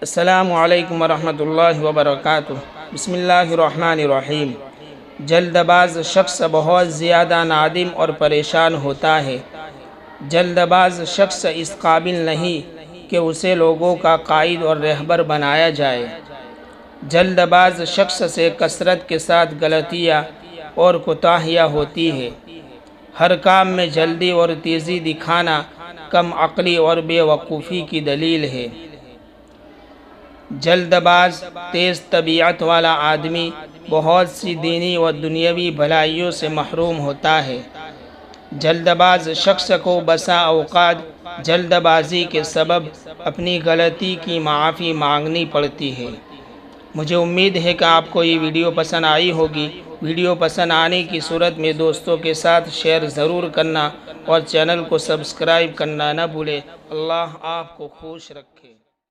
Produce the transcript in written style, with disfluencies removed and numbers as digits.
السلام علیکم ورحمۃ اللہ وبرکاتہ۔ بسم اللہ الرحمن الرحیم۔ جلد باز شخص بہت زیادہ نادم اور پریشان ہوتا ہے۔ جلد باز شخص اس قابل نہیں کہ اسے لوگوں کا قائد اور رہبر بنایا جائے۔ جلد باز شخص سے کثرت کے ساتھ غلطیاں اور کوتاہیاں ہوتی ہے۔ ہر کام میں جلدی اور تیزی دکھانا کم عقلی اور بے وقوفی کی دلیل ہے۔ جلد باز تیز طبیعت والا آدمی بہت سی دینی و دنیاوی بھلائیوں سے محروم ہوتا ہے۔ جلد باز شخص کو بسا اوقات جلد بازی کے سبب اپنی غلطی کی معافی مانگنی پڑتی ہے۔ مجھے امید ہے کہ آپ کو یہ ویڈیو پسند آئی ہوگی۔ ویڈیو پسند آنے کی صورت میں دوستوں کے ساتھ شیئر ضرور کرنا اور چینل کو سبسکرائب کرنا نہ بھولیں۔ اللہ آپ کو خوش رکھے۔